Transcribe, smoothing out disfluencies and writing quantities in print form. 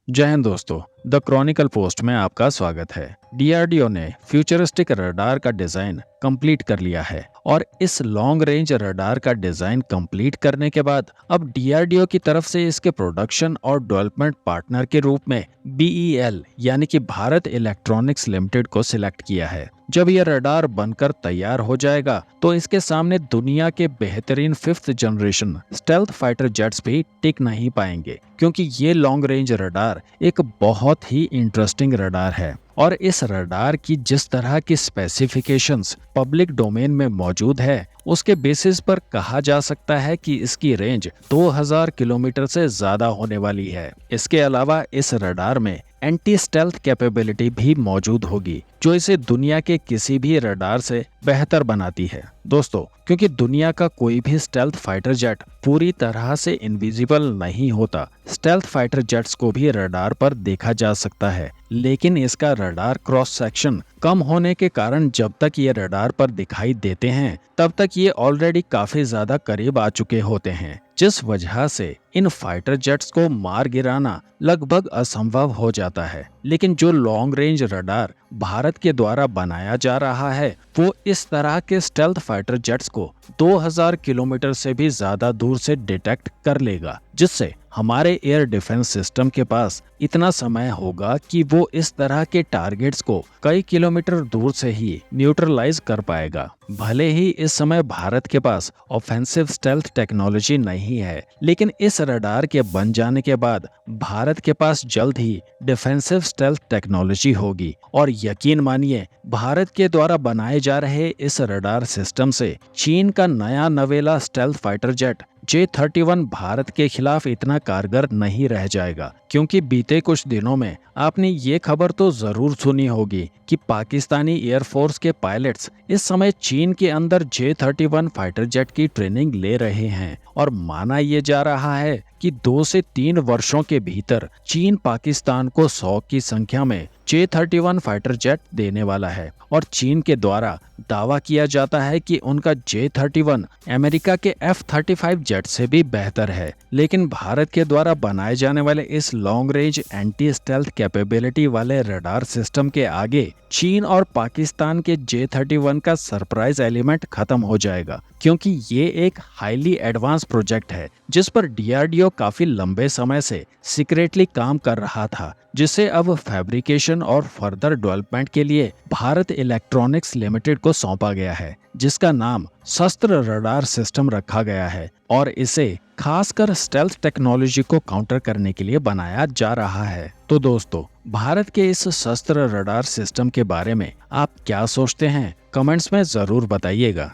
जय हिंद दोस्तों। The Chronicle post में आपका स्वागत है। डीआरडीओ ने फ्यूचरिस्टिक रडार का डिजाइन कंप्लीट कर लिया है और इस लॉन्ग रेंज रडार का डिजाइन कंप्लीट करने के बाद अब डीआरडीओ की तरफ से इसके प्रोडक्शन और डेवलपमेंट पार्टनर के रूप में बीईएल यानी कि भारत इलेक्ट्रॉनिक्स लिमिटेड को सिलेक्ट किया है। जब यह रडार बनकर तैयार हो जाएगा तो इसके सामने दुनिया के बेहतरीन 5th generation stealth fighter jets भी टिक नहीं पाएंगे, क्योंकि ये लॉन्ग रेंज रडार एक बहुत ही इंटरेस्टिंग रडार है और इस रडार की जिस तरह की स्पेसिफिकेशंस पब्लिक डोमेन में मौजूद है उसके बेसिस पर कहा जा सकता है कि इसकी रेंज 2000 किलोमीटर से ज्यादा होने वाली है। इसके अलावा इस रडार में एंटी स्टेल्थ कैपेबिलिटी भी मौजूद होगी, जो इसे दुनिया के किसी भी रडार से बेहतर बनाती है। दोस्तों, क्योंकि दुनिया का कोई भी स्टेल्थ फाइटर जेट पूरी तरह से इनविजिबल नहीं होता, स्टेल्थ फाइटर जेट्स को भी रडार पर देखा जा सकता है, लेकिन इसका रडार क्रॉस सेक्शन कम होने के कारण जब तक ये रडार पर दिखाई देते हैं तब तक ये ऑलरेडी काफी ज्यादा करीब आ चुके होते हैं, जिस वजह से इन फाइटर जेट्स को मार गिराना लगभग असंभव हो जाता है। लेकिन जो लॉन्ग रेंज रडार भारत के द्वारा बनाया जा रहा है वो इस तरह के स्टेल्थ फाइटर जेट्स को 2000 किलोमीटर से भी ज्यादा दूर से डिटेक्ट कर लेगा, जिससे हमारे एयर डिफेंस सिस्टम के पास इतना समय होगा कि वो इस तरह के टारगेट्स को कई किलोमीटर दूर से ही न्यूट्रलाइज कर पाएगा। भले ही इस समय भारत के पास ऑफेंसिव स्टेल्थ टेक्नोलॉजी नहीं है, लेकिन इस रडार के बन जाने के बाद भारत के पास जल्द ही डिफेंसिव स्टेल्थ टेक्नोलॉजी होगी और यकीन मानिए, भारत के द्वारा बनाए जा रहे इस रडार सिस्टम से चीन का नया नवेला stealth fighter jet J-31 Bharat के खिलाफ इतना कारगर नहीं रह जाएगा, क्योंकि बीते कुछ दिनों में आपने ये खबर तो जरूर सुनी होगी कि पाकिस्तानी एयरफोर्स के पायलट्स इस समय चीन के अंदर J-31 फाइटर जेट की ट्रेनिंग ले रहे हैं और माना यह जा रहा है कि 2 से 3 वर्षों के भीतर चीन पाकिस्तान को 100 की संख्या में J-31 फाइटर जेट देने वाला है और चीन के द्वारा दावा किया जाता है कि उनका J-31 अमेरिका के F-35 जेट से भी बेहतर है। लेकिन भारत के द्वारा बनाए जाने वाले इस long range anti stealth capability वाले रडार सिस्टम के आगे चीन और पाकिस्तान के J-31 का सरप्राइज एलिमेंट खत्म हो जाएगा, क्योंकि ये एक हाईली एडवांस प्रोजेक्ट है जिस पर डीआरडीओ काफी लंबे समय से सीक्रेटली काम कर रहा था, जिसे अब फैब्रिकेशन और फर्दर डेवलपमेंट के लिए भारत इलेक्ट्रॉनिक्स लिमिटेड को सौंपा गया है, जिसका नाम शस्त्र रडार सिस्टम रखा गया है और इसे खासकर स्टेल्थ टेक्नोलॉजी को काउंटर करने के लिए बनाया जा रहा है। तो दोस्तों, भारत के इस शस्त्र रडार सिस्टम के बारे में आप क्या सोचते हैं? कमेंट्स में जरूर बताइएगा।